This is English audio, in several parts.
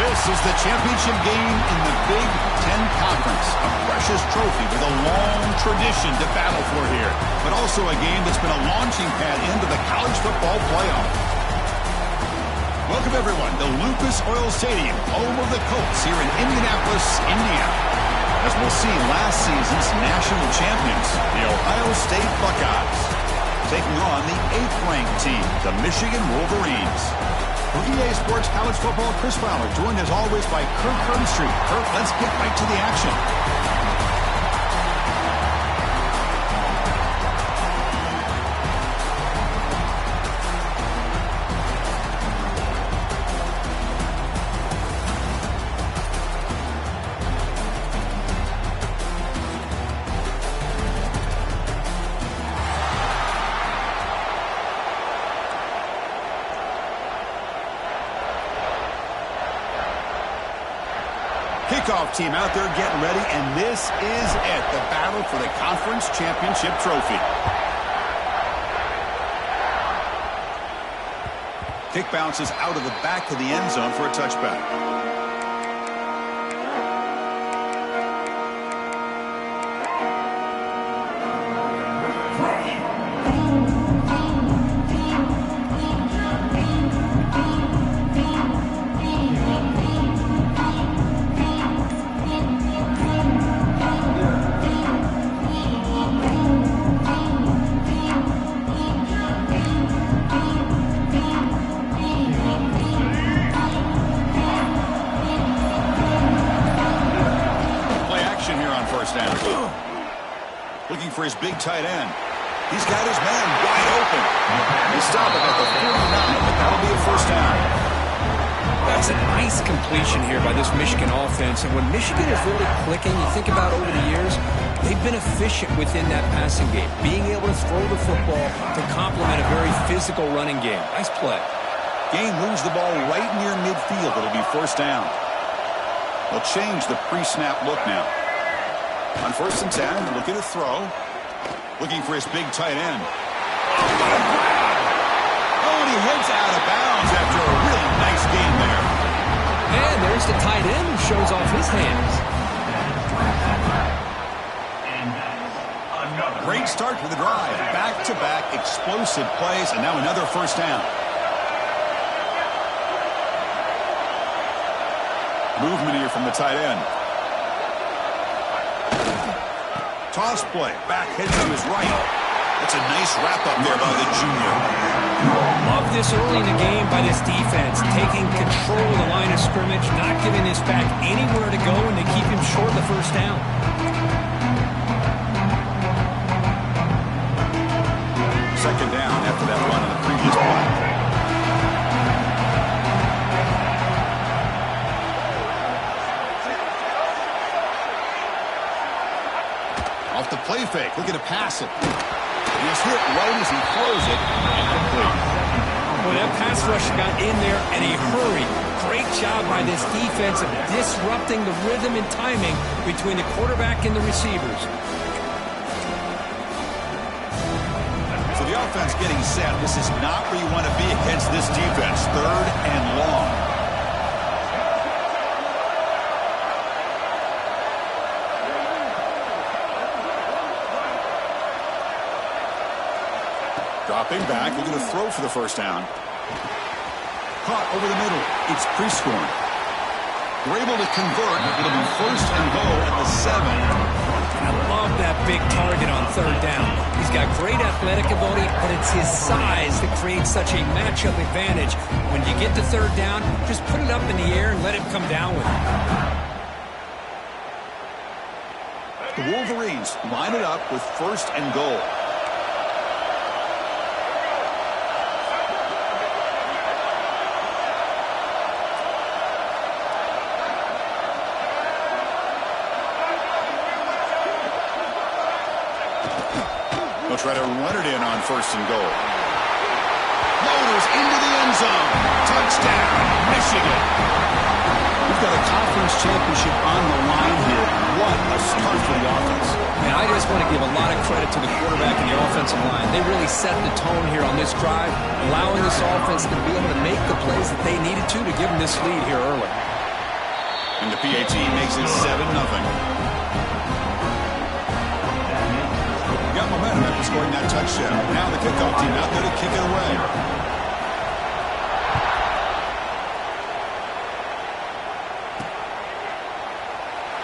This is the championship game in the Big Ten Conference. A precious trophy with a long tradition to battle for here. But also a game that's been a launching pad into the college football playoff. Welcome, everyone, to Lucas Oil Stadium, home of the Colts here in Indianapolis, Indiana. As we'll see, last season's national champions, the Ohio State Buckeyes, taking on the 8th-ranked team, the Michigan Wolverines. For EA Sports College Football, Chris Fowler, joined as always by Kirk Herbstreit. Kirk, let's get right to the action. Kickoff team out there getting ready, and this is it, the battle for the conference championship trophy. Kick bounces out of the back of the end zone for a touchback. Looking for his big tight end. He's got his man wide open. They stop him at the 49, but that'll be a first down. That's a nice completion here by this Michigan offense. And when Michigan is really clicking, you think about over the years, they've been efficient within that passing game, being able to throw the football to complement a very physical running game. Nice play. Gain moves the ball right near midfield. It'll be first down. They'll change the pre-snap look now. On 1st and 10, looking to throw. Looking for his big tight end. Oh, and he heads out of bounds after a really nice game there. And there's the tight end who shows off his hands. Great start to the drive. Back-to-back explosive plays, and now another first down. Movement here from the tight end. Toss play, back head to his right. That's a nice wrap-up there by the junior. Love this early in the game by this defense, taking control of the line of scrimmage, not giving this back anywhere to go, and they keep him short of the first down. Second down after that run on the previous play. Off the play fake, looking to pass it. He's hit right as he throws it, and complete. Well, that pass rush got in there, and he hurried. Great job by this defense of disrupting the rhythm and timing between the quarterback and the receivers. So the offense getting set. This is not where you want to be against this defense. 3rd and long. Dropping back, looking to throw for the first down. Caught over the middle. It's Prescorn. We're able to convert. It'll be first and goal at the 7. I love that big target on 3rd down. He's got great athletic ability, but it's his size that creates such a matchup advantage. When you get to 3rd down, just put it up in the air and let him come down with it. The Wolverines line it up with first and goal. They'll try to run it in on first and goal. Loaders into the end zone. Touchdown, Michigan. We've got a conference championship on the line here. What a start for the offense. Man, I just want to give a lot of credit to the quarterback and the offensive line. They really set the tone here on this drive, allowing this offense to be able to make the plays that they needed to give them this lead here early. And the PAT makes it 7-0. Got momentum after scoring that touchdown. Now the kickoff team out there to kick it away.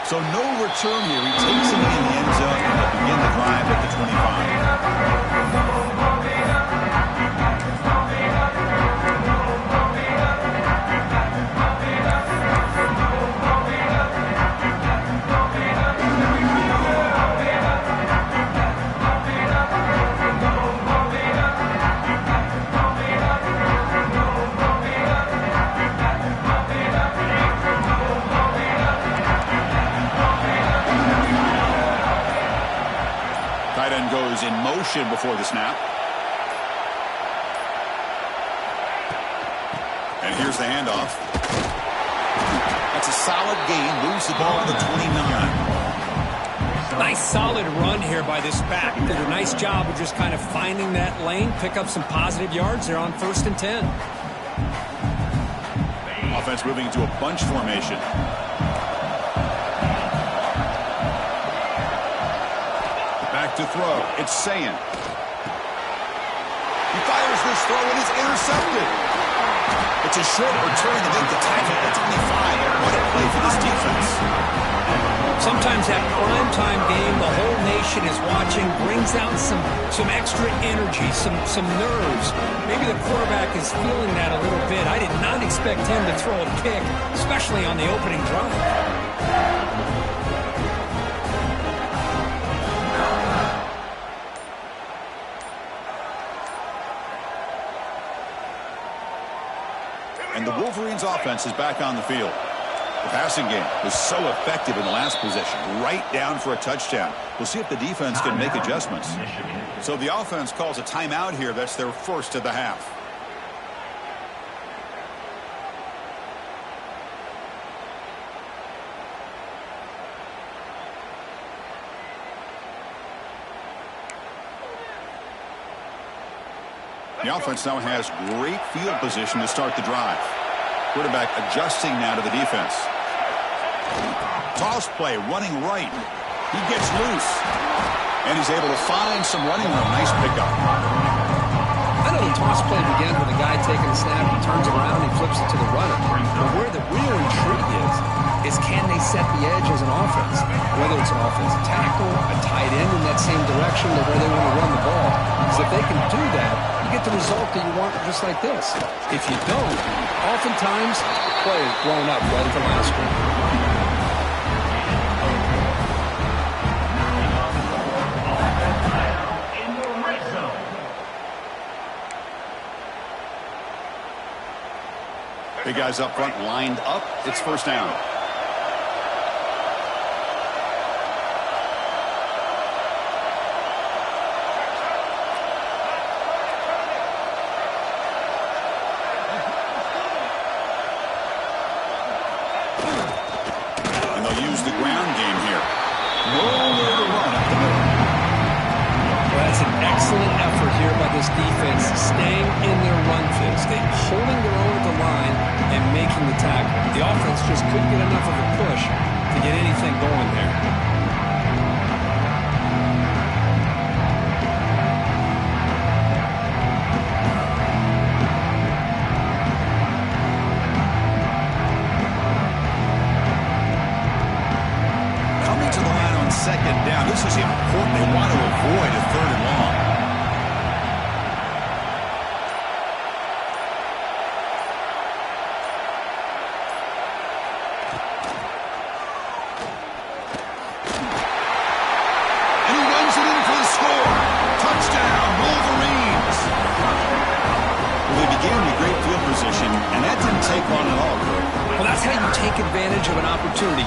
So no return here. He takes it in the end zone and they'll begin the drive at the 25. Tight end goes in motion before the snap. And here's the handoff. That's a solid gain. Moves the ball to the 29. Nice solid run here by this back. Did a nice job of just kind of finding that lane, pick up some positive yards there on 1st and 10. Offense moving into a bunch formation. Back to throw. It's Sayan. He fires this throw and it's intercepted. It's a short return to make the tackle at 25. What a play for this defense. Sometimes that primetime game, the whole nation is watching, brings out some extra energy, some nerves. Maybe the quarterback is feeling that a little bit. I did not expect him to throw a pick, especially on the opening drive. And the Wolverines offense is back on the field. The passing game was so effective in the last possession, right down for a touchdown. We'll see if the defense can make adjustments. So the offense calls a timeout here. That's their first of the half. The offense now has great field position to start the drive. Quarterback adjusting now to the defense. Toss play, running right. He gets loose. And he's able to find some running room. Nice pickup. I know the toss play began with a guy taking a snap, he turns around, and flips it to the runner. But where the real intrigue is can they set the edge as an offense? Whether it's an offensive tackle, a tight end in that same direction to where they want to run the ball. Because if they can do that, you get the result that you want just like this. If you don't, oftentimes, the play is blown up right at the last one. Big guys up front lined up. It's first down. And they'll use the ground game here. Nowhere to run up the middle. Well, that's an excellent effort here by this defense, staying in their run phase, holding their own at the line and making the tackle. The offense just couldn't get enough of a push to get anything going there. Coming to the line on second down. This is important. They want to avoid a third and long.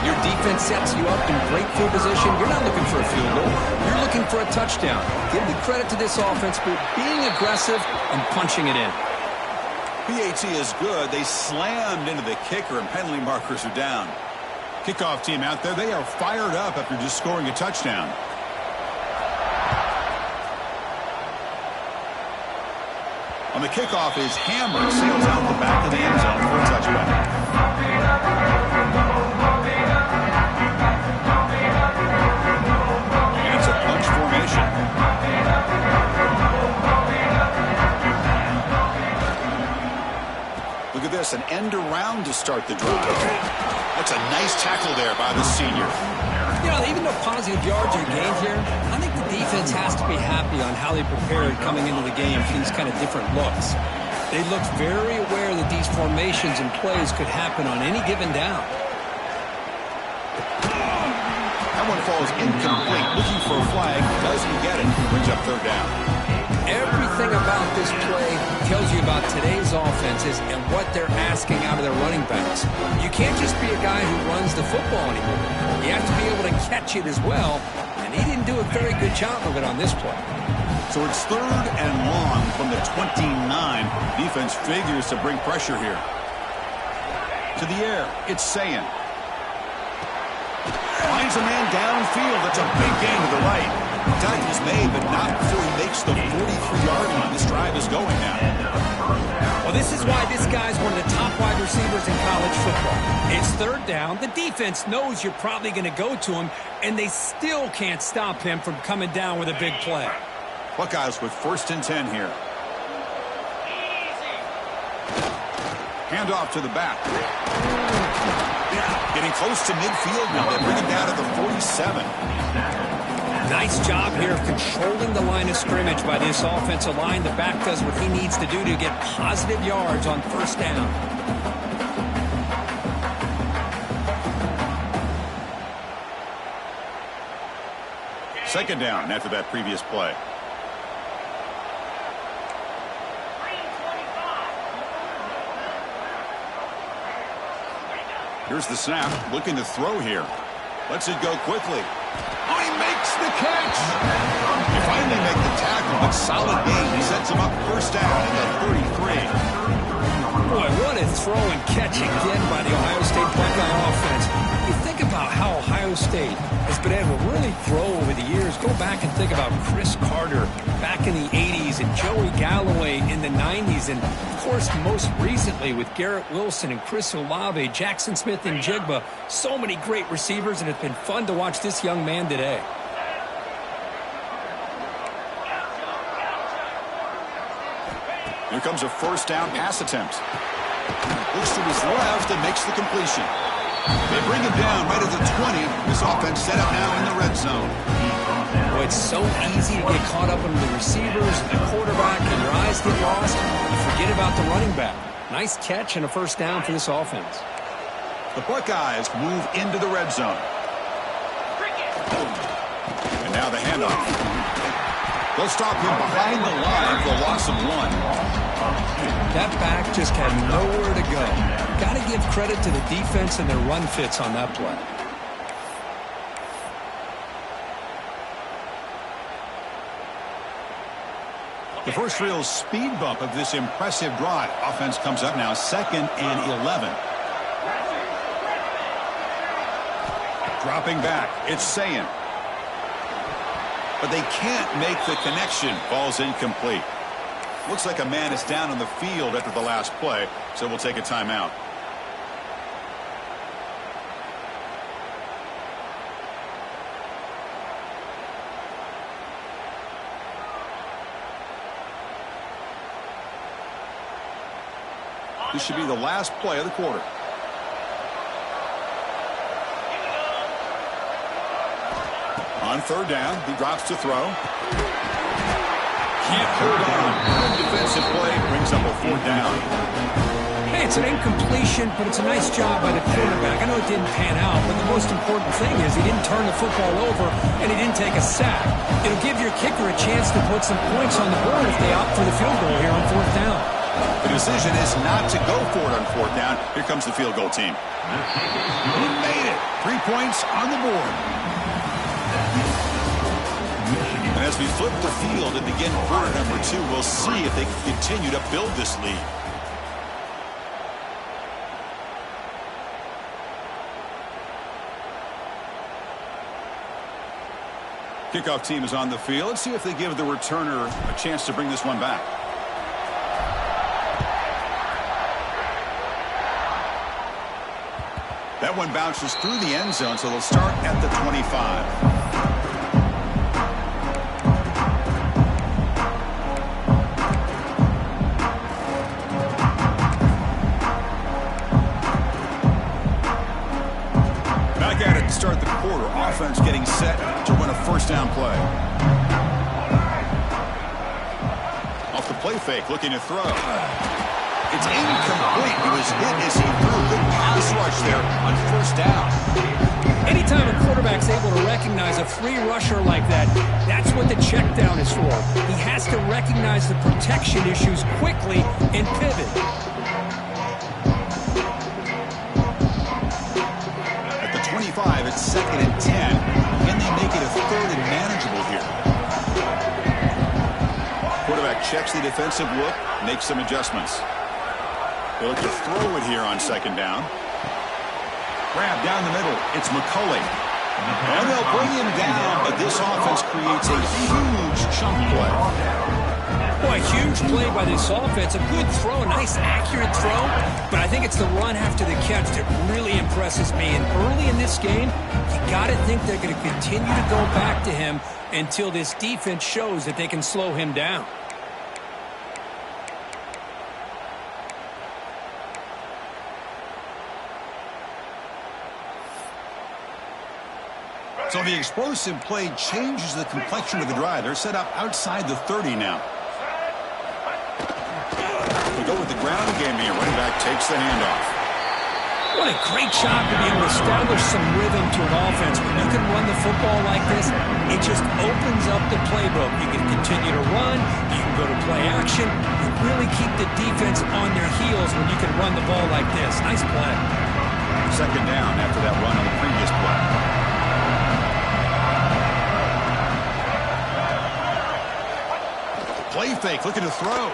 Your defense sets you up in great field position. You're not looking for a field goal. You're looking for a touchdown. Give the credit to this offense for being aggressive and punching it in. PAT is good. They slammed into the kicker and penalty markers are down. Kickoff team out there. They are fired up after just scoring a touchdown. On the kickoff is Hammer. Sails out the back of the end zone for a touchback. Look at this, an end around to start the drive. That's a nice tackle there by the senior. You know, even though positive yards are gained here, I think the defense has to be happy on how they prepared coming into the game for these kind of different looks. They looked very aware that these formations and plays could happen on any given down. That one falls incomplete. Looking for a flag. Doesn't get it. Brings up third down. Everything about this play tells you about today's offenses and what they're asking out of their running backs. You can't just be a guy who runs the football anymore. You have to be able to catch it as well, and he didn't do a very good job of it on this play. So it's third and long from the 29. Defense figures to bring pressure here. To the air, it's Sayin. Finds a man downfield. That's a big gain to the right. Tackle is made, but not before he makes the 43-yard line. This drive is going now. Well, this is why this guy's one of the top wide receivers in college football. It's third down. The defense knows you're probably going to go to him, and they still can't stop him from coming down with a big play. Buckeyes with 1st and 10 here. Hand off to the back. Getting close to midfield now. They bring it down to the 47. Nice job here of controlling the line of scrimmage by this offensive line. The back does what he needs to do to get positive yards on first down. Second down after that previous play. Here's the snap. Looking to throw here. Lets it go quickly. Oh, he makes the catch. They finally make the tackle, but solid game. He sets him up first down in the 33. Boy, what a throw and catch again by the Ohio State Buckeye offense. You think about how Ohio State has been able to really grow over the years. Go back and think about Chris Carter back in the 80s and Joey Galloway in the 90s. And, of course, most recently with Garrett Wilson and Chris Olave, Jackson Smith and Jigba. So many great receivers, and it's been fun to watch this young man today. Here comes a first down pass attempt. Looks to his left and makes the completion. They bring him down right at the 20. This offense set up now in the red zone. Boy, it's so easy to get caught up in the receivers and the quarterback, and your eyes get lost. You forget about the running back. Nice catch and a first down for this offense. The Buckeyes move into the red zone. And now the handoff. They'll stop him behind the line for a loss of 1. That back just had nowhere to go. Got to give credit to the defense and their run fits on that play. The first real speed bump of this impressive drive. Offense comes up now 2nd and 11. Dropping back, it's Sayin. But they can't make the connection. Ball's incomplete. Looks like a man is down on the field after the last play, so we'll take a timeout. This should be the last play of the quarter. On third down, he drops to throw. Can't hold on. Good defensive play brings up a 4th down. Hey, it's an incompletion, but it's a nice job by the quarterback. I know it didn't pan out, but the most important thing is he didn't turn the football over and he didn't take a sack. It'll give your kicker a chance to put some points on the board if they opt for the field goal here on 4th down. The decision is not to go for it on 4th down. Here comes the field goal team. He made it. 3 points on the board. And as we flip the field and begin quarter number 2, we'll see if they can continue to build this lead. Kickoff team is on the field. Let's see if they give the returner a chance to bring this one back. That one bounces through the end zone, so they'll start at the 25. start the quarter. Offense getting set to run a first down play. Off the play fake, looking to throw. It's incomplete. He was hit as he threw. Good pass rush there on first down. Anytime a quarterback's able to recognize a free rusher like that, that's what the check down is for. He has to recognize the protection issues quickly and pivot. At the 25, it's 2nd and 10. Can they make it a 3rd and manageable here? Quarterback checks the defensive look, makes some adjustments. They look to throw it here on 2nd down. Grab down the middle. It's McCulley. And they'll bring him down, but this offense creates a huge chunk play. Boy, huge play by this offense. A good throw, a nice accurate throw. But I think it's the run after the catch that really impresses me. And early in this game, you got to think they're going to continue to go back to him until this defense shows that they can slow him down. So the explosive play changes the complexion of the drive. They're set up outside the 30 now. We go with the ground game here. Running back takes the handoff. What a great job to be able to establish some rhythm to an offense. When you can run the football like this, it just opens up the playbook. You can continue to run. You can go to play action. You really keep the defense on their heels when you can run the ball like this. Nice play. 2nd down after that run on the previous play. Play fake, looking to throw.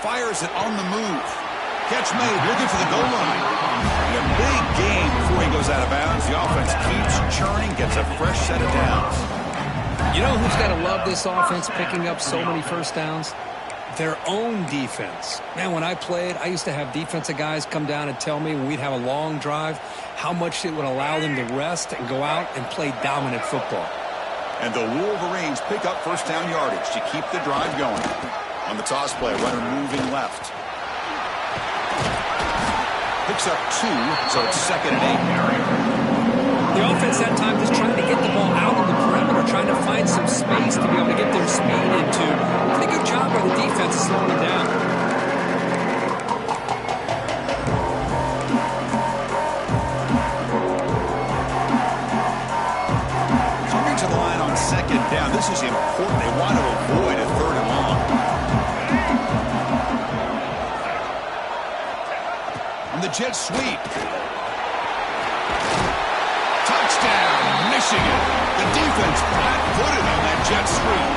Fires it on the move. Catch made, looking for the goal line. And a big gain before he goes out of bounds. The offense keeps churning, gets a fresh set of downs. You know who's got to love this offense picking up so many first downs? Their own defense. Man, when I played, I used to have defensive guys come down and tell me when we'd have a long drive how much it would allow them to rest and go out and play dominant football. And the Wolverines pick up first down yardage to keep the drive going. On the toss play, runner moving left. Picks up 2, so it's 2nd and 8. The offense that time just trying to get the ball out of the perimeter, trying to find some space to be able to get their speed into. Pretty good job by the defense slowing it down. Down. This is important. They want to avoid a 3rd and long. And the jet sweep. Touchdown, Michigan. The defense flat-footed on that jet sweep.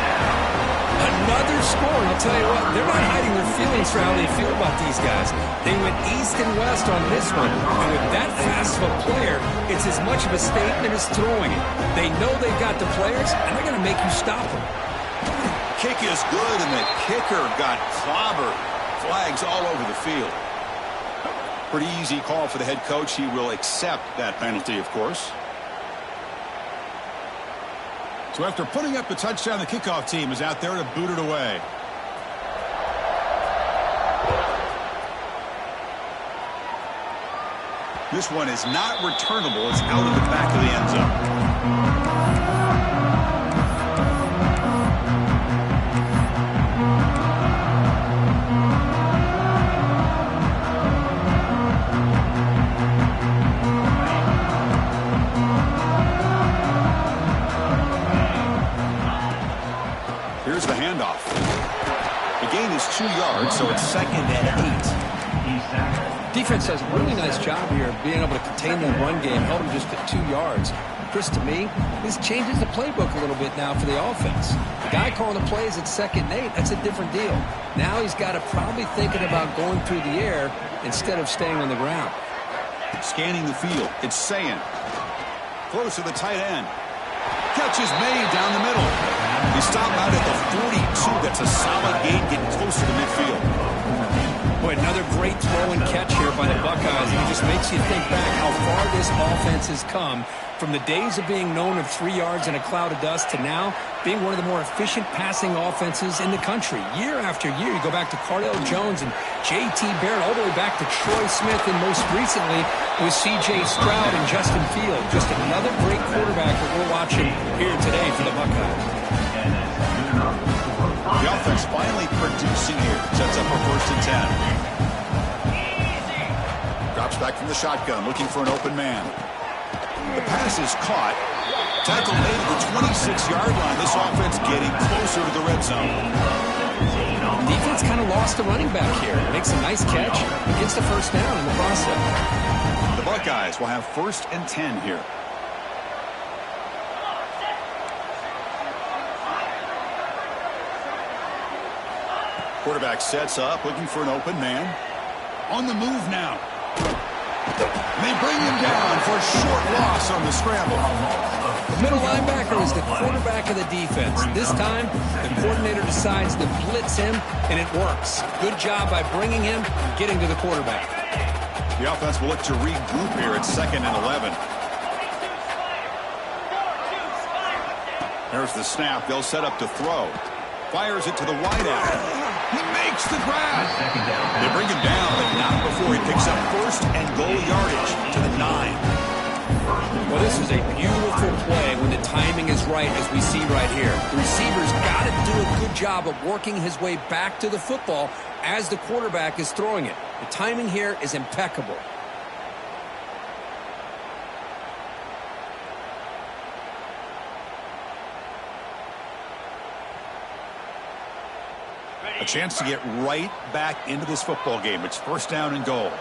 Another score. I'll tell you what, they're not hiding their feelings for how they feel about these guys. They went east and west on this one. And with that fast of a player, it's as much of a statement as throwing it. They know they've got the players, and they're going to make you stop them. Kick is good, and the kicker got clobbered. Flags all over the field. Pretty easy call for the head coach. He will accept that penalty, of course. So after putting up the touchdown, the kickoff team is out there to boot it away. This one is not returnable. It's out of the back of the end zone. Here's the handoff. The gain is 2 yards, so it's 2nd and 8. Defense does a really nice job here of being able to contain the run game, held them just at 2 yards. Chris, to me, this changes the playbook a little bit now for the offense. The guy calling the plays at 2nd and 8, that's a different deal. Now he's got to probably thinking about going through the air instead of staying on the ground. Scanning the field, it's Sayin. Close to the tight end. Catch is made down the middle. He stopped out at the 42. That's a solid gain, getting close to the midfield. Boy, another great throw and catch here by the Buckeyes. It just makes you think back how far this offense has come from the days of being known of 3 yards in a cloud of dust to now being one of the more efficient passing offenses in the country. Year after year, you go back to Cardale Jones and J.T. Barrett, all the way back to Troy Smith, and most recently with C.J. Stroud and Justin Fields. Just another great quarterback that we're watching here today for the Buckeyes. The offense finally producing here. Sets up a 1st and 10. Drops back from the shotgun, looking for an open man. The pass is caught. Tackle made at the 26-yard line. This offense getting closer to the red zone. Defense kind of lost the running back here. Makes a nice catch. Gets the first down in the process. The Buckeyes will have 1st and 10 here. Quarterback sets up, looking for an open man. On the move now. And they bring him down for a short loss on the scramble. The middle linebacker is the quarterback of the defense. This time, the coordinator decides to blitz him, and it works. Good job by bringing him and getting to the quarterback. The offense will look to regroup here at 2nd and 11. There's the snap. They'll set up to throw. Fires it to the wideout. He makes the grab. They bring him down, but not before he picks up 1st and goal yardage to the 9. Well, this is a beautiful play when the timing is right, as we see right here. The receiver's got to do a good job of working his way back to the football as the quarterback is throwing it. The timing here is impeccable. A chance to get right back into this football game. It's 1st down and goal.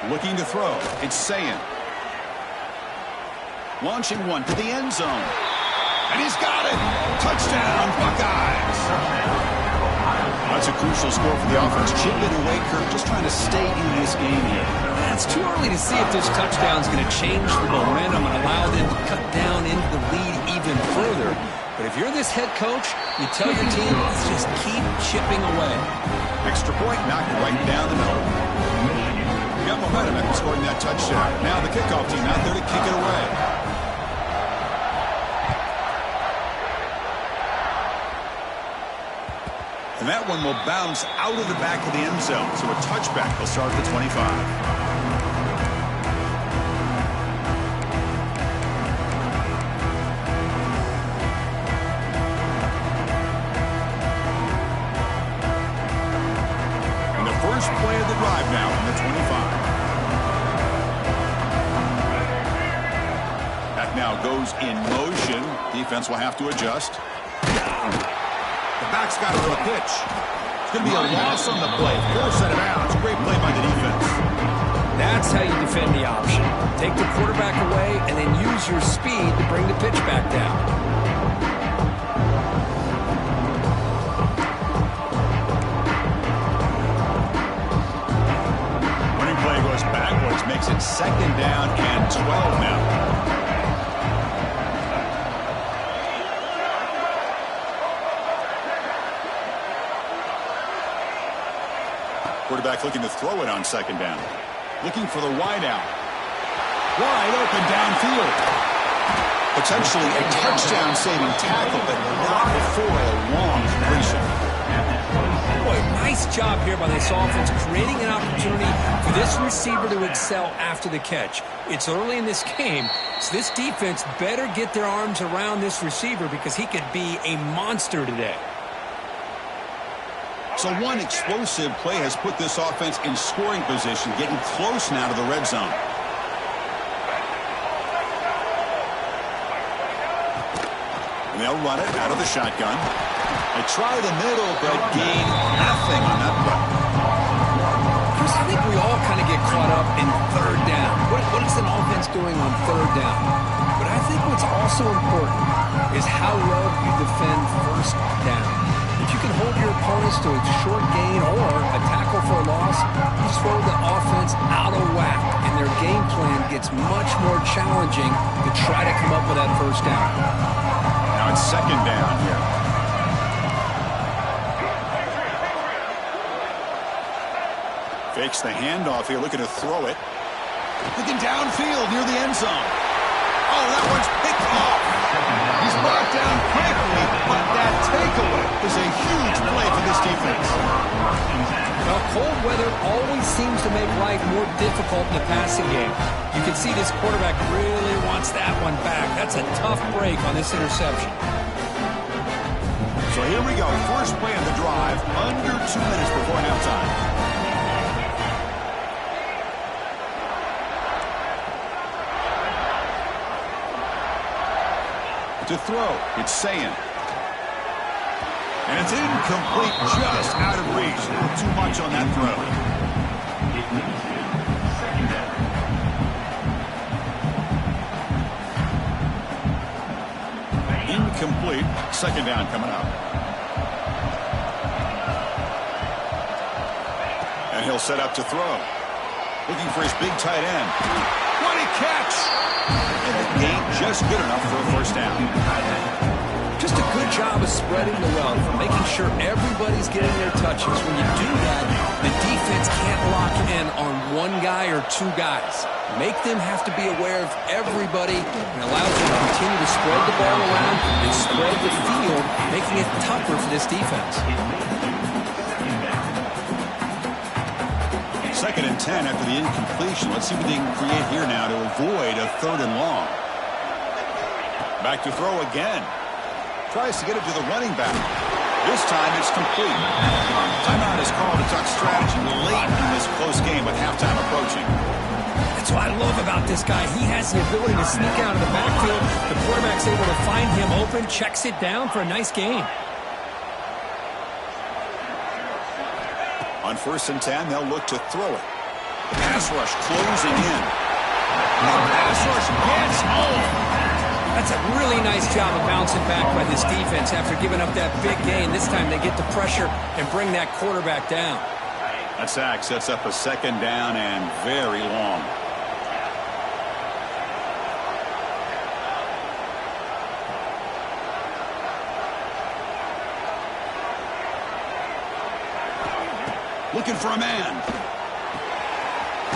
Looking to throw. It's Sayin. Launching one to the end zone. And he's got it. Touchdown, Buckeyes. That's a crucial score for the offense. Chip it away, Kirk, just trying to stay in this game here. It's too early to see if this touchdown is going to change the momentum and allow them to cut down into the lead even further. But if you're this head coach, you tell your team, let's just keep chipping away. Extra point knocked right down the middle. Got momentum after scoring that touchdown. Now the kickoff team out there to kick it away. And that one will bounce out of the back of the end zone. So a touchback will start at the 25. First play of the drive now on the 25. That now goes in motion. Defense will have to adjust. The back's got it for a pitch. It's going to be a loss on the play. Force out of bounds. Great play by the defense. That's how you defend the option. Take the quarterback away and then use your speed to bring the pitch back down. Backwards makes it 2nd down and 12 now. Quarterback looking to throw it on 2nd down. Looking for the wideout. Wide open downfield. Potentially a touchdown-saving tackle, but not before a long completion. Boy, nice job here by this offense, creating an opportunity for this receiver to excel after the catch. It's early in this game, so this defense better get their arms around this receiver because he could be a monster today. So one explosive play has put this offense in scoring position, getting close now to the red zone. And they'll run it out of the shotgun. They try the middle, but gain nothing on that play. Chris, I think we all kind of get caught up in 3rd down. What is an offense doing on 3rd down? But I think what's also important is how well you defend 1st down. If you can hold your opponents to a short gain or a tackle for a loss, you throw the offense out of whack, and their game plan gets much more challenging to try to come up with that 1st down. Now on second down here. Fakes the handoff here, looking to throw it. Looking downfield near the end zone. Oh, that one's picked off. He's brought down quickly, but that takeaway is a huge play for this defense. Well, cold weather always seems to make life more difficult in the passing game. You can see this quarterback really wants that one back. That's a tough break on this interception. So here we go. First play of the drive, under 2 minutes before halftime. To throw, it's Sayin. And it's incomplete, just out of reach. A little too much on that throw. Incomplete. Second down coming up. And he'll set up to throw. Looking for his big tight end. What a catch! And the gain just good enough for a first down. Just a good job of spreading the wealth, making sure everybody's getting their touches. When you do that, the defense can't lock in on one guy or two guys. Make them have to be aware of everybody and allows them to continue to spread the ball around and spread the field, making it tougher for this defense. Second and 10 after the incompletion. Let's see what they can create here now to avoid a third and long. Back to throw again. Tries to get it to the running back. This time it's complete. Timeout is called to talk strategy late in this close game with halftime approaching. That's what I love about this guy. He has the ability to sneak out of the backfield. The quarterback's able to find him open, checks it down for a nice gain. On first and 10, they'll look to throw it. The pass rush closing in. The pass rush gets home. That's a really nice job of bouncing back by this defense after giving up that big gain. This time they get the pressure and bring that quarterback down. That sack sets up a second down and very long. Looking for a man.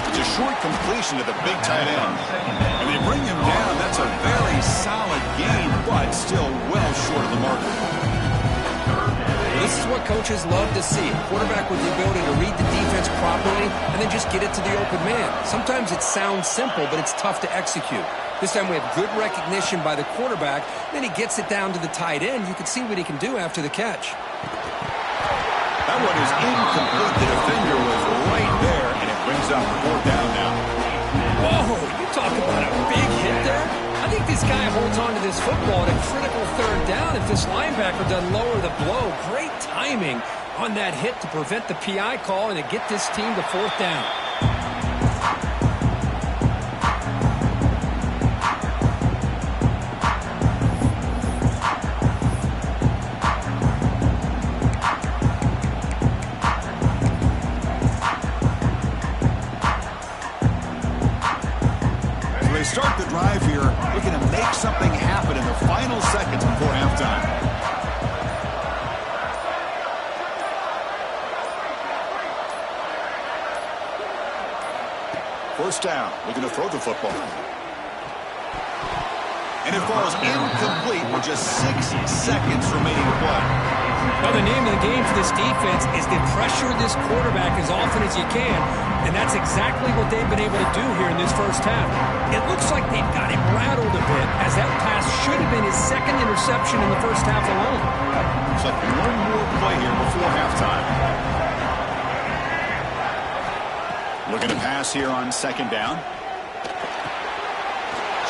It's a short completion to the big tight end. And they bring him down. That's a very solid gain, but still well short of the marker. This is what coaches love to see. A quarterback with the ability to read the defense properly and then just get it to the open man. Sometimes it sounds simple, but it's tough to execute. This time we have good recognition by the quarterback. Then he gets it down to the tight end. You can see what he can do after the catch. That one is incomplete. The defender was right there, and it brings up fourth down now. Whoa, you talk about a big hit there. I think this guy holds on to this football at a critical third down if this linebacker doesn't lower the blow. Great timing on that hit to prevent the PI call and to get this team to fourth down. Start the drive here, looking to make something happen in the final seconds before halftime. First down, looking to throw the football. And it falls incomplete with just 6 seconds remaining to play. Well, the name of the game for this defense is to pressure this quarterback as often as you can, and that's exactly what they've been able to do here in this first half. It looks like they've got him rattled a bit, as that pass should have been his second interception in the first half alone. Looks like one more play here before halftime. Looking to pass here on second down.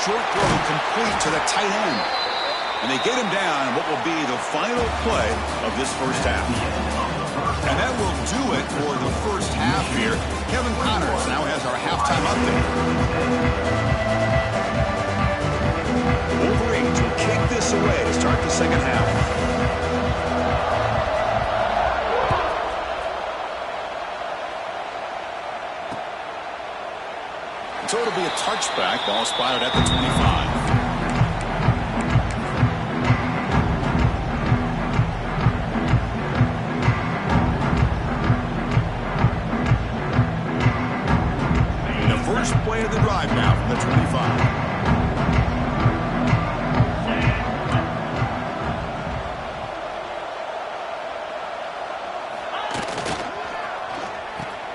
Short throw complete to the tight end. And they get him down in what will be the final play of this first half. And that will do it for the first half here. Kevin Connors now has our halftime update. Wolverines will kick this away to start the second half. So it'll be a touchback. Ball spotted at the 25.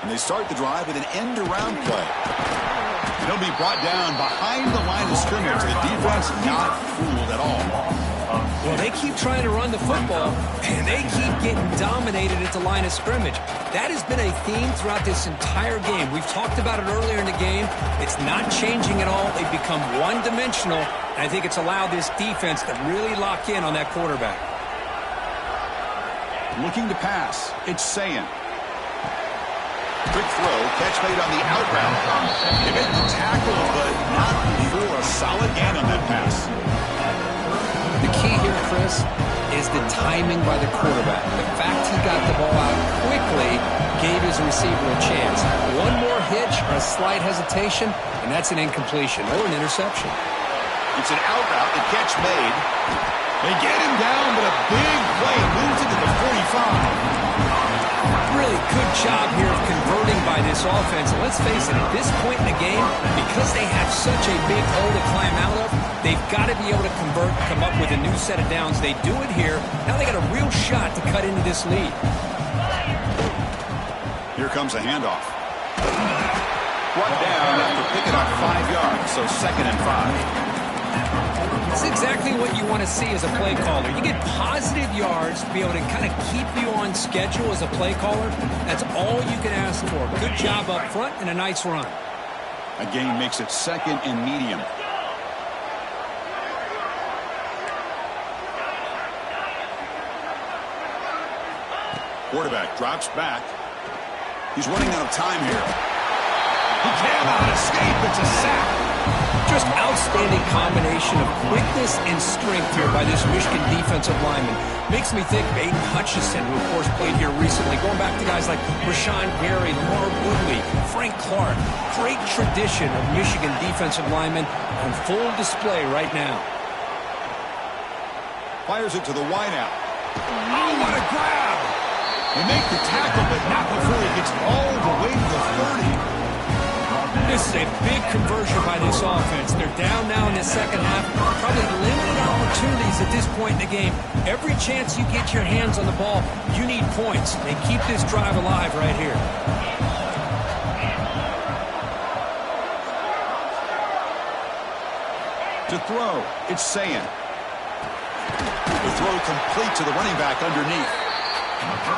And they start the drive with an end-around play. And he'll be brought down behind the line of scrimmage. The defense not fooled at all. Well, they keep trying to run the football, and they keep getting dominated at the line of scrimmage. That has been a theme throughout this entire game. We've talked about it earlier in the game. It's not changing at all. They've become one-dimensional, and I think it's allowed this defense to really lock in on that quarterback. Looking to pass. It's Sayin. Quick throw, catch made on the out route. They made the tackle, but not before a solid gain on that pass. The key here, Chris, is the timing by the quarterback. The fact he got the ball out quickly gave his receiver a chance. One more hitch or a slight hesitation, and that's an incompletion or an interception. It's an out route, the catch made. They get him down, but a big play moves into the 45. Really good job here of converting by this offense. And let's face it, at this point in the game, because they have such a big hole to climb out of, they've got to be able to convert, come up with a new set of downs. They do it here. Now they got a real shot to cut into this lead. Here comes a handoff. Brought down after picking up 5 yards, so 2nd and 5. It's exactly what you want to see as a play caller. You get positive yards to be able to kind of keep you on schedule as a play caller. That's all you can ask for. Good job up front and a nice run. A gain makes it 2nd and medium. Quarterback drops back. He's running out of time here. He cannot escape. It's a sack. Just outstanding combination of quickness and strength here by this Michigan defensive lineman. Makes me think of Aiden Hutchinson, who of course played here recently. Going back to guys like Rashawn Gary, Lamar Woodley, Frank Clark. Great tradition of Michigan defensive linemen on full display right now. Fires it to the wideout. Oh, what a grab! They make the tackle, but not before he gets all the way to the 30. This is a big conversion by this offense. They're down now in the second half. Probably limited opportunities at this point in the game. Every chance you get your hands on the ball, you need points. They keep this drive alive right here. To throw, it's Sayin. The throw complete to the running back underneath.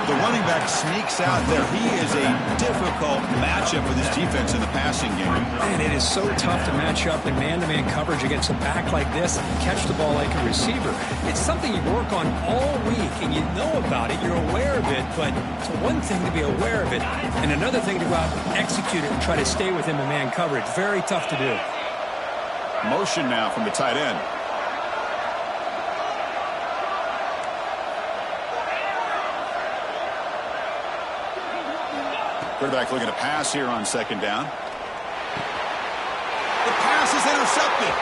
The running back sneaks out there. He is a difficult matchup for this defense in the passing game. Man, it is so tough to match up in man-to-man coverage against a back like this and catch the ball like a receiver. It's something you work on all week, and you know about it. You're aware of it, but it's one thing to be aware of it, and another thing to go out and execute it and try to stay within the man coverage. Very tough to do. Motion now from the tight end. Quarterback looking to pass here on 2nd down. The pass is intercepted.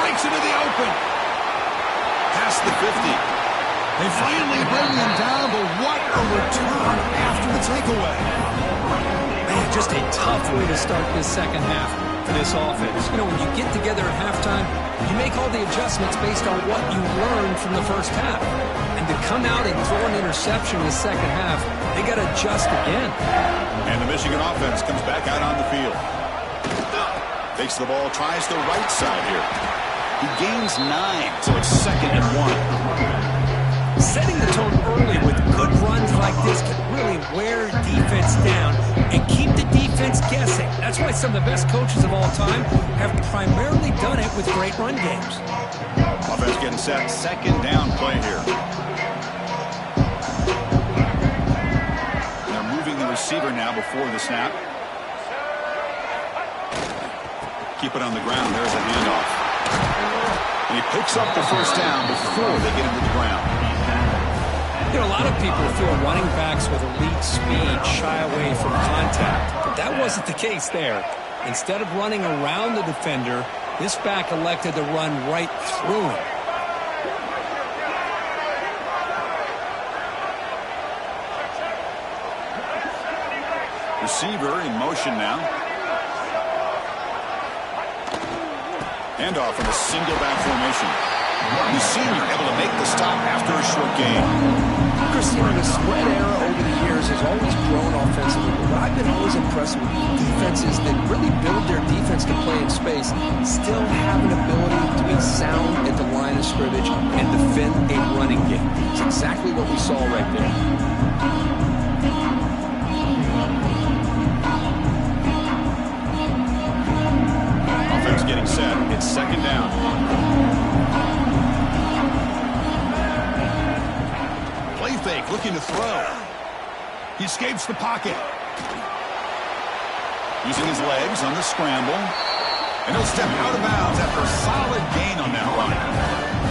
Breaks into the open. Past the 50. They finally bring him down, but what a return after the takeaway. Man, just a tough way to start this second half for this offense. You know, when you get together at halftime, you make all the adjustments based on what you learned from the first half. And to come out and throw an interception in the second half, they got to adjust again. And the Michigan offense comes back out on the field. Takes the ball, tries the right side here. He gains 9, so it's 2nd and 1. Setting the tone early with good runs like this can really wear defense down and keep the defense guessing. That's why some of the best coaches of all time have primarily done it with great run games. Offense getting set, 2nd down play here. They're moving the receiver now before the snap. Keep it on the ground. There's a handoff. And he picks up the first down before they get into the ground. You know, a lot of people feel running backs with elite speed shy away from contact, but that wasn't the case there. Instead of running around the defender, this back elected to run right through him. Receiver in motion now. Handoff in a single back formation. The senior able to make the stop after a short gain. Christina, the spread era over the years has always grown offensively, but what I've been always impressed with defenses that really build their defense to play in space still have an ability to be sound at the line of scrimmage and defend a running game. It's exactly what we saw right there. Offense getting set. It's second down. Play fake, looking to throw. He escapes the pocket. Using his legs on the scramble. And he'll step out of bounds after a solid gain on that run.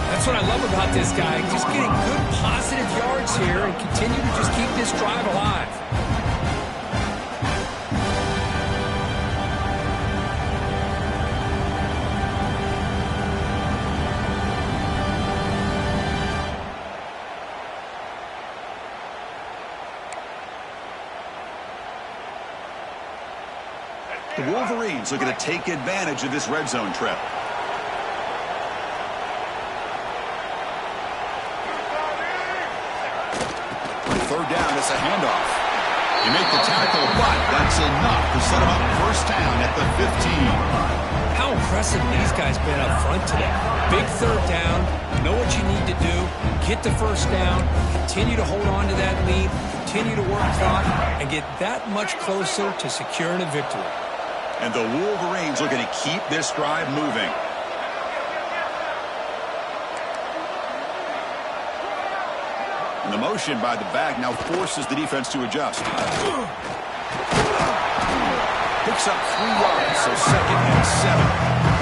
That's what I love about this guy. Just getting good positive yards here and continue to just keep this drive alive. The Wolverines looking to take advantage of this red zone trip. On third down, it's a handoff. You make the tackle, but that's enough to set him up first down at the 15. How impressive these guys been up front today. Big third down, know what you need to do, get the first down, continue to hold on to that lead, continue to work clock, and get that much closer to securing a victory. And the Wolverines looking to keep this drive moving. And the motion by the back now forces the defense to adjust. Picks up 3 yards, so second and 7.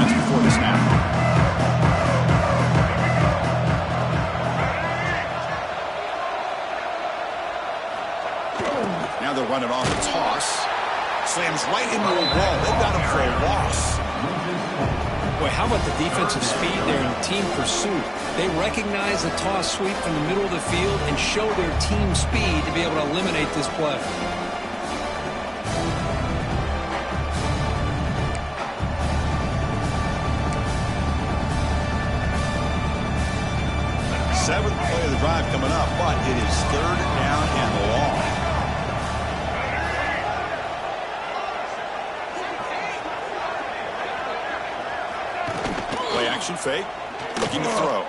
Before the snap. Now they'll run it off a toss. Slams right into a wall. They've got him for a loss. Boy, how about the defensive speed there in team pursuit? They recognize the toss sweep from the middle of the field and show their team speed to be able to eliminate this play. Seventh play of the drive coming up, but it is third down and long. Play action fake, looking to throw.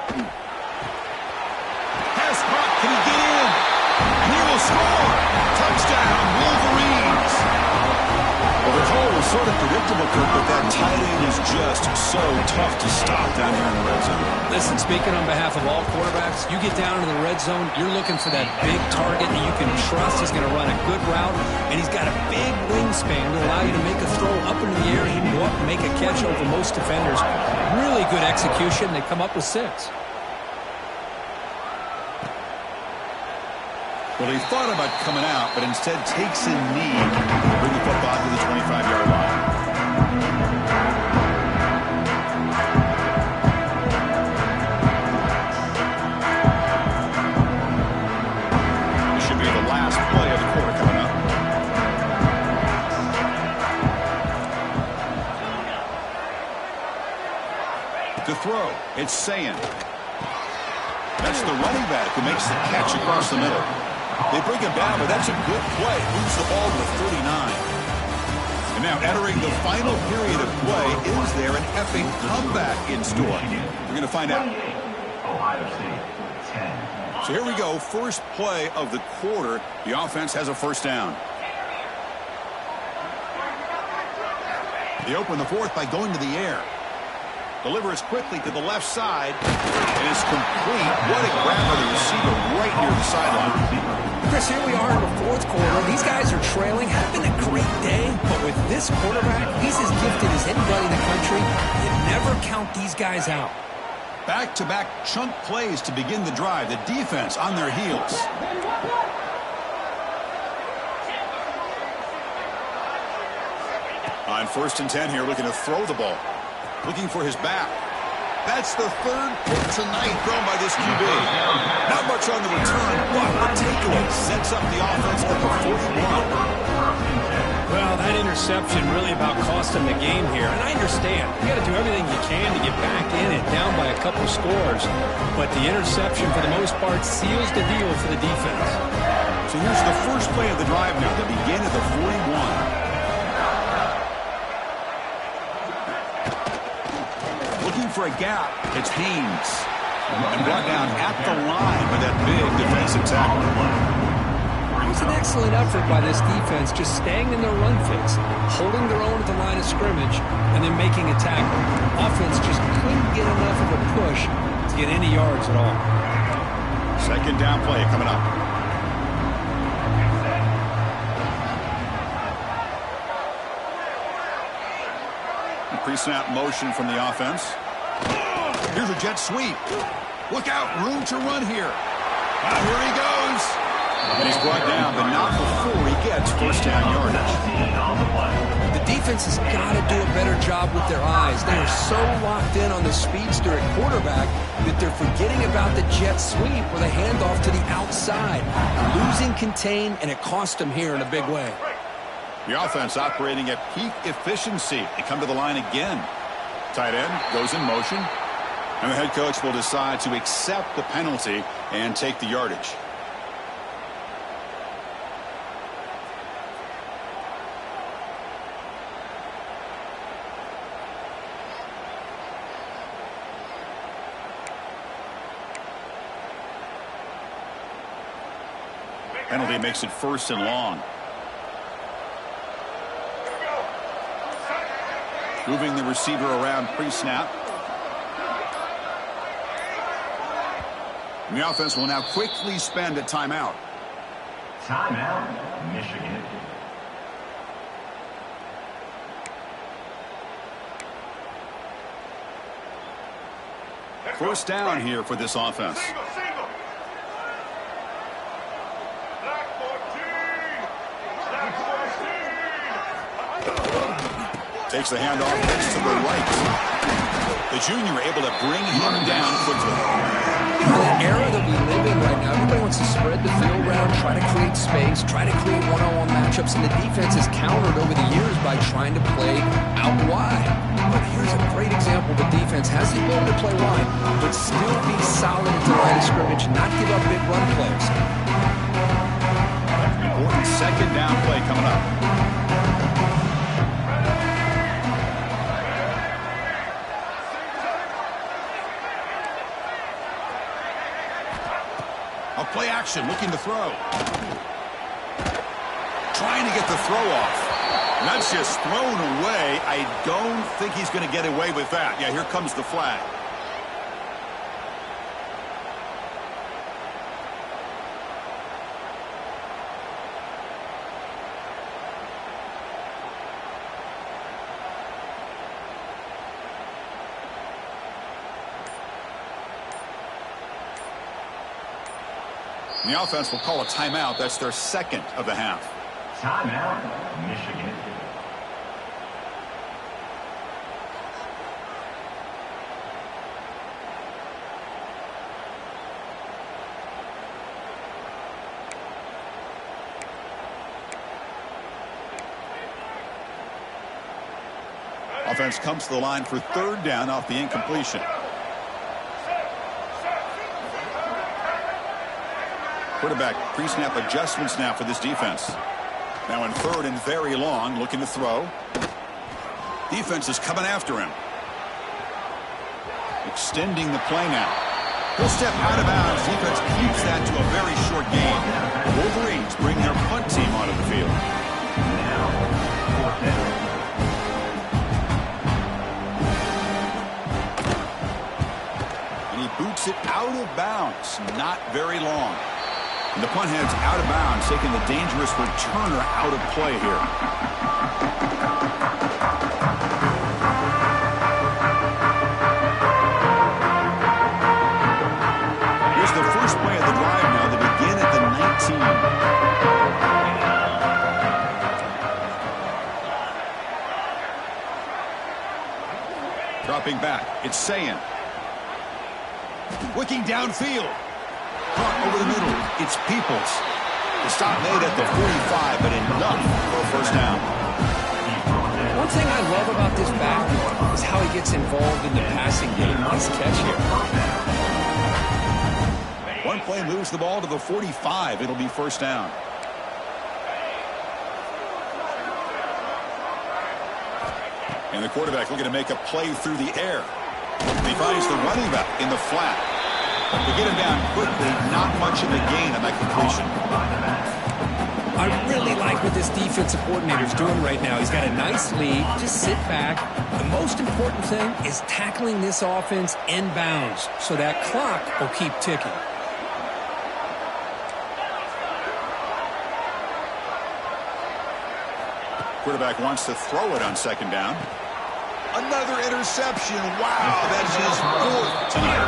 Pass caught, can he get in? And he will score! Touchdown, Wolverines! Well, the call was sort of predictable, Kirk, but that tight end is just so tough to stop down here in the red zone. Listen, speaking on behalf of all quarterbacks, you get down into the red zone, you're looking for that big target that you can trust is going to run a good route, and he's got a big wingspan to allow you to make a throw up into the air. He can go up and make a catch over most defenders. Really good execution. They come up with 6. Well, he thought about coming out, but instead takes a knee to bring the football to the 25-yard line. This should be the last play of the quarter coming up. To throw, it's Sayin. That's the running back who makes the catch across the middle. They bring him down, but that's a good play. Moves the ball to the 39. And now entering the final period of play, is there an epic comeback in store? We're going to find out. So here we go. First play of the quarter. The offense has a first down. They open the fourth by going to the air. Delivers quickly to the left side, and it's complete. What a grab by the receiver right near the sideline. Chris, here we are in the fourth quarter. These guys are trailing, having a great day, but with this quarterback, he's as gifted as anybody in the country. You never count these guys out. Back-to-back chunk plays to begin the drive. The defense on their heels. On 1st and 10 here, looking to throw the ball. Looking for his back. That's the third pick tonight thrown by this QB. Not much on the return, but the takeaway sets up the offense at the 41. Well, that interception really about cost him the game here. And I understand. You got to do everything you can to get back in it, down by a couple scores. But the interception, for the most part, seals the deal for the defense. So here's the first play of the drive now that began at the 41. Looking for a gap. It's Haynes. And brought down at the line with that big defensive tackle. It was an excellent effort by this defense, just staying in their run fix, holding their own at the line of scrimmage, and then making a tackle. Offense just couldn't get enough of a push to get any yards at all. Second down play coming up. Pre-snap motion from the offense. Here's a jet sweep. Look out, room to run here. Here he goes. And he's brought down, but not before he gets first down yardage. The defense has got to do a better job with their eyes. They are so locked in on the speedster at quarterback that they're forgetting about the jet sweep or the handoff to the outside. Losing contain, and it cost them here in a big way. The offense operating at peak efficiency. They come to the line again. Tight end goes in motion. And the head coach will decide to accept the penalty and take the yardage. Penalty makes it first and long. Moving the receiver around pre-snap. And the offense will now quickly spend a timeout. Timeout, Michigan. First down here for this offense. Takes the handoff, heads to the right. The junior able to bring him down quickly. In the era that we live in right now, everybody wants to spread the field around, try to create space, try to create one-on-one matchups, and the defense has countered over the years by trying to play out wide. But here's a great example. The defense has the ability to play wide, but still be solid at the line of scrimmage, not give up big run plays. Important second down play coming up. Play action, looking to throw. Trying to get the throw off. And that's just thrown away. I don't think he's going to get away with that. Yeah, here comes the flag. And the offense will call a timeout. That's their second of the half. Timeout, Michigan. Offense comes to the line for third down off the incompletion. Quarterback pre-snap adjustments now for this defense. Now in third and very long, looking to throw. Defense is coming after him. Extending the play now. He'll step out of bounds. Defense keeps that to a very short game. Wolverines bring their punt team onto the field. And he boots it out of bounds. Not very long. And the punt heads out of bounds, taking the dangerous returner out of play here. Here's the first play of the drive now. They begin at the 19. Dropping back, it's Sayin. Looking downfield. Caught over the middle. It's Peoples. The stop made at the 45, but enough for a first down. One thing I love about this back is how he gets involved in the passing game. Nice catch here. One play moves the ball to the 45. It'll be first down. And the quarterback looking to make a play through the air. He finds the running back in the flat. To get him down quickly, not much of a gain on that completion. I really like what this defensive coordinator is doing right now. He's got a nice lead. Just sit back. The most important thing is tackling this offense in bounds so that clock will keep ticking. Quarterback wants to throw it on second down. Another interception. Wow, that's his fourth time.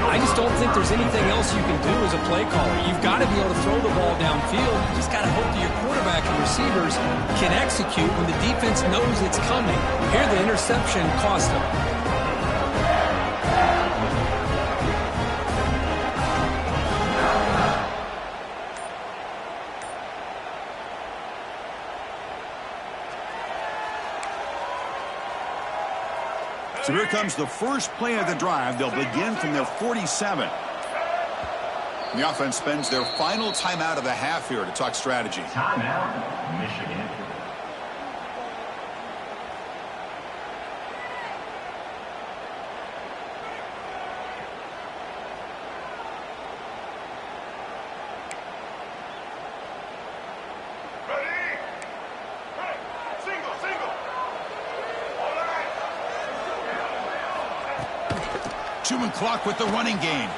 I just don't think there's anything else you can do as a play caller. You've got to be able to throw the ball downfield. You just got to hope that your quarterback and receivers can execute when the defense knows it's coming. Here, the interception cost them. So here comes the first play of the drive. They'll begin from their 47. And the offense spends their final timeout of the half here to talk strategy. Timeout, Michigan. Chewing clock with the running game.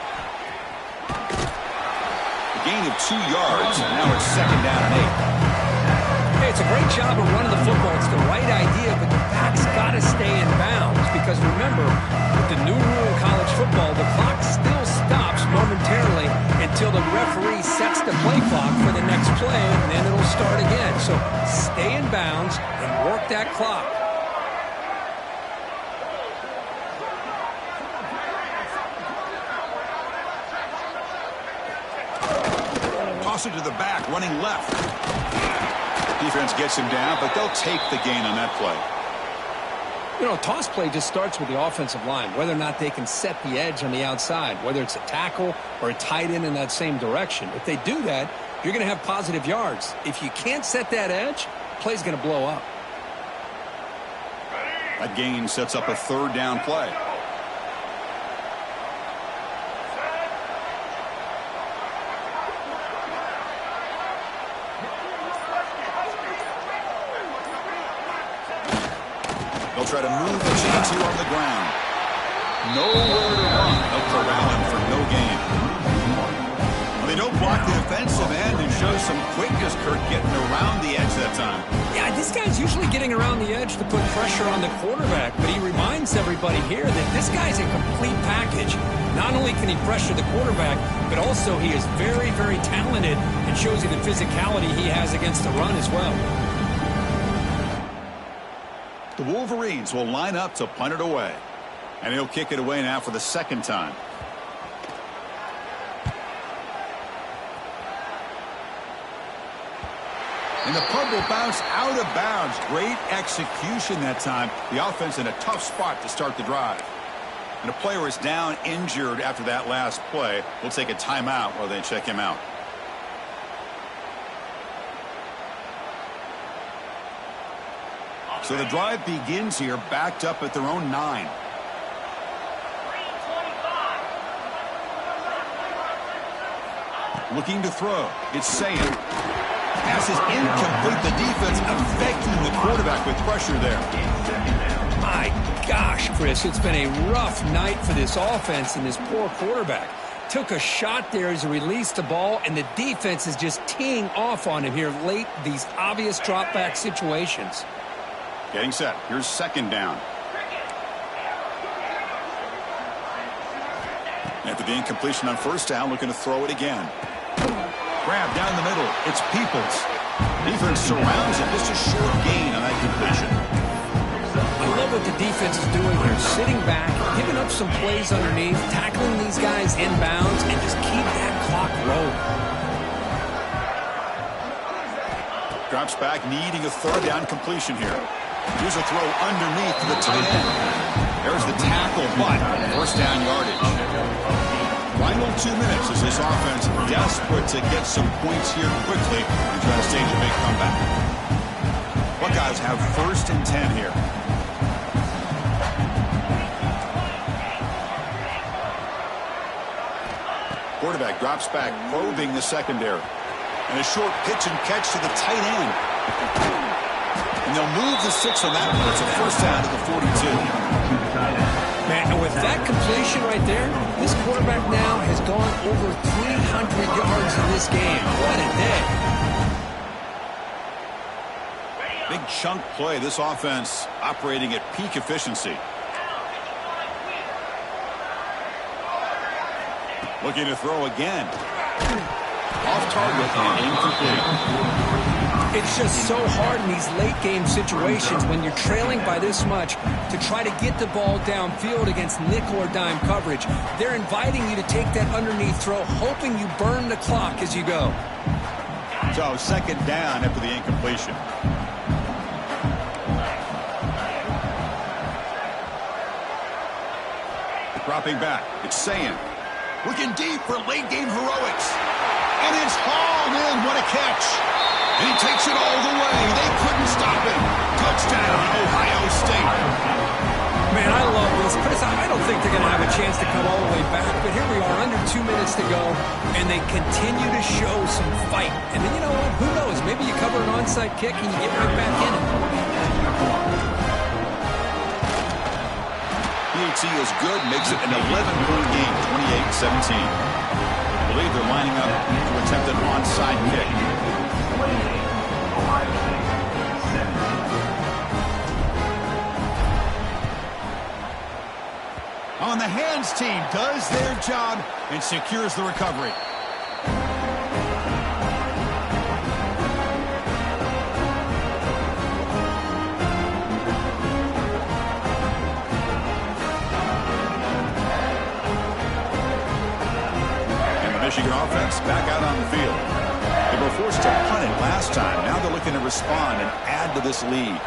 A gain of 2 yards, and now it's second down and 8. Hey, it's a great job of running the football. It's the right idea, but the back's got to stay in bounds because remember, with the new rule in college football, the clock still stops momentarily until the referee sets the play clock for the next play, and then it'll start again. So stay in bounds and work that clock. Toss it to the back, running left. Defense gets him down, but they'll take the gain on that play. You know, a toss play just starts with the offensive line, whether or not they can set the edge on the outside, whether it's a tackle or a tight end in that same direction. If they do that, you're going to have positive yards. If you can't set that edge, play's going to blow up. That gain sets up a third down play. They'll try to move the chains here on the ground. Nowhere to run. They'll corral him for no gain. Well, they don't block the defensive end and show some quickness, Kirk, getting around the edge that time. Yeah, this guy's usually getting around the edge to put pressure on the quarterback, but he reminds everybody here that this guy's a complete package. Not only can he pressure the quarterback, but also he is very, very talented and shows you the physicality he has against the run as well. The Wolverines will line up to punt it away. And he'll kick it away now for the second time. And the punt will bounce out of bounds. Great execution that time. The offense in a tough spot to start the drive. And a player is down injured after that last play. We'll take a timeout while they check him out. So the drive begins here, backed up at their own 9. Looking to throw. It's Sayan. Pass is incomplete. The defense affecting the quarterback with pressure there. My gosh, Chris, it's been a rough night for this offense and this poor quarterback. Took a shot there as he released the ball, and the defense is just teeing off on him here late, these obvious drop-back situations. Getting set. Here's second down. After the incompletion on first down, looking to throw it again. Grab down the middle. It's Peoples. Defense surrounds him. Just a short gain on that completion. I love what the defense is doing here. Sitting back, giving up some plays underneath, tackling these guys inbounds, and just keep that clock rolling. Drops back, needing a third down completion here. Here's a throw underneath to the tight end. There's the tackle, but first down yardage. Final 2 minutes as this offense desperate to get some points here quickly and try to stage a big comeback. Buckeyes have 1st and 10 here. Quarterback drops back, probing the secondary. And a short pitch and catch to the tight end. And they'll move the 6 on that one. It's a first down to the 42. Man, and with that completion right there, this quarterback now has gone over 300 yards in this game. What a day. Big chunk play. This offense operating at peak efficiency. Looking to throw again. Off target and incomplete. It's just so hard in these late-game situations when you're trailing by this much to try to get the ball downfield against nickel or dime coverage. They're inviting you to take that underneath throw, hoping you burn the clock as you go. So, second down after the incompletion. Dropping back. It's Sayin. Looking deep for late-game heroics. And it's hauled in. What a catch. And he takes it all the way. They couldn't stop him. Touchdown, Ohio State. Man, I love this. Chris, I don't think they're going to have a chance to come all the way back. But here we are, under 2 minutes to go. And they continue to show some fight. And then you know what? Who knows? Maybe you cover an onside kick and you get right back in it. PAT is good. Makes it an 11-point game. 28-17. I believe they're lining up to attempt an onside kick. On the hands team does their job and secures the recovery. Michigan offense back out on the field. They were forced to punt it last time. Now they're looking to respond and add to this lead.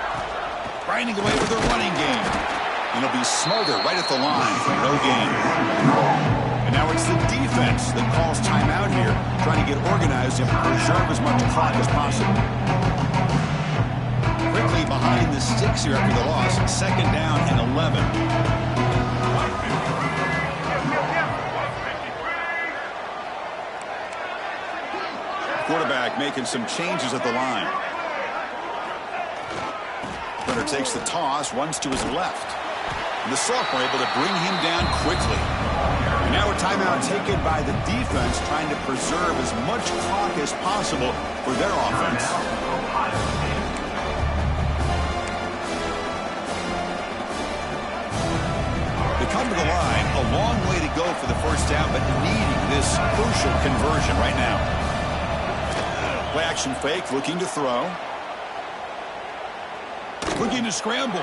Grinding away with their running game. And it'll be Smother right at the line for no gain. And now it's the defense that calls timeout here, trying to get organized and preserve as much clock as possible. Quickly behind the sticks here after the loss. Second down and 11. Quarterback making some changes at the line. Runner takes the toss, runs to his left. And the sophomore able to bring him down quickly. And now a timeout taken by the defense, trying to preserve as much clock as possible for their offense. They come to the line, a long way to go for the first down, but needing this crucial conversion right now. Play action fake, looking to throw. Looking to scramble.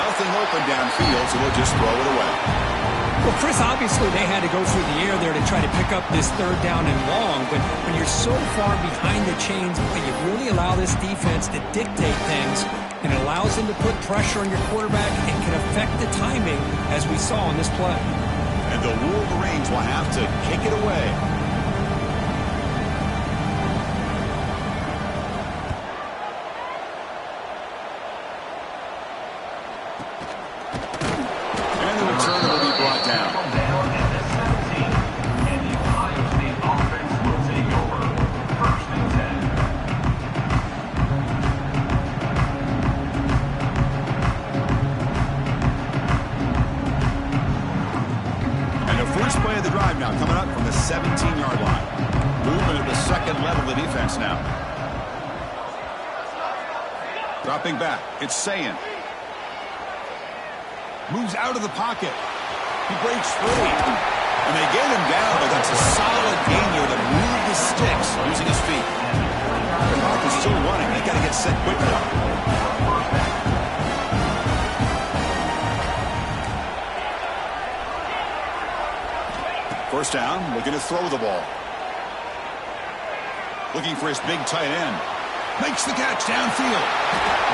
Nothing open downfield, so they'll just throw it away. Well, Chris, obviously they had to go through the air there to try to pick up this third down and long, but when you're so far behind the chains, you really allow this defense to dictate things, and it allows them to put pressure on your quarterback and can affect the timing, as we saw in this play. And the Wolverines will have to kick it away. Coming up from the 17-yard line. Movement at the second level of the defense now. Dropping back. It's Sayin. Moves out of the pocket. He breaks free. And they get him down, but that's a solid gain there to move the sticks using his feet. The clock is still running. They got to get set quickly. down, looking to throw the ball. Looking for his big tight end. Makes the catch downfield.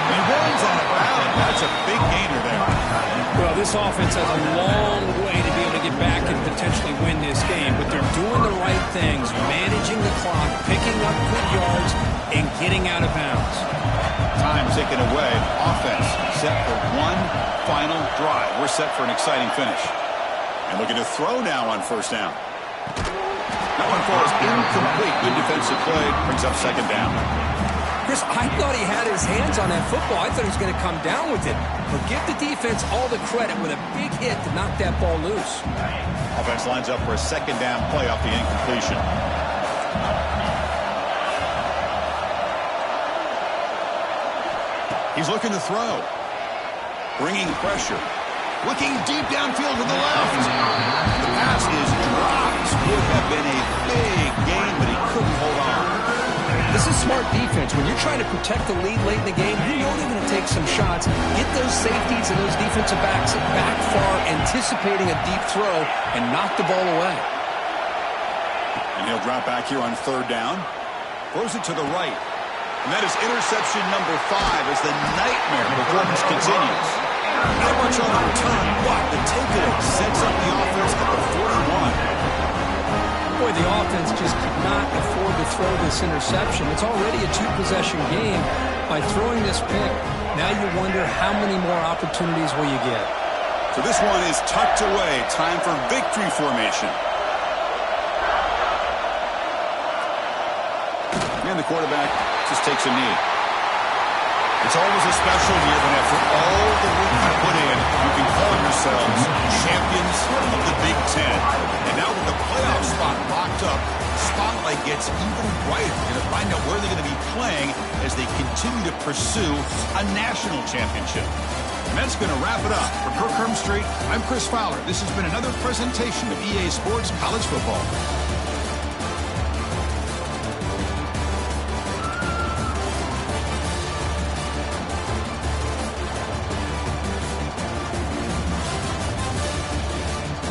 He runs out of bounds. That's a big gainer there. Well, this offense has a long way to be able to get back and potentially win this game, but they're doing the right things, managing the clock, picking up good yards, and getting out of bounds. Time ticking away. Offense set for one final drive. We're set for an exciting finish. And looking to throw now on first down. That one falls incomplete. Good defensive play. Brings up second down. Chris, I thought he had his hands on that football. I thought he was going to come down with it. But give the defense all the credit with a big hit to knock that ball loose. Offense lines up for a second down play off the incompletion. He's looking to throw. Bringing pressure. Looking deep downfield to the left. The pass is dropped. Would have been a big gain, but he couldn't hold on. This is smart defense. When you're trying to protect the lead late in the game, you know they're going to take some shots. Get those safeties and those defensive backs back far, anticipating a deep throw, and knock the ball away. And he'll drop back here on third down. Throws it to the right. And that is interception number 5 as the nightmare performance continues. Not much on the return, but the takeaway sets up the offense at the 41. Boy, the offense just could not afford to throw this interception. It's already a 2-possession game. By throwing this pick, now you wonder how many more opportunities will you get. So this one is tucked away. Time for victory formation. And the quarterback just takes a knee. It's always a special year when after all the work you put in, you can call yourselves champions of the Big Ten. And now with the playoff spot locked up, the spotlight gets even brighter. You're going to find out where they're going to be playing as they continue to pursue a national championship. And that's going to wrap it up. For Kirk Herbstreit, I'm Chris Fowler. This has been another presentation of EA Sports College Football.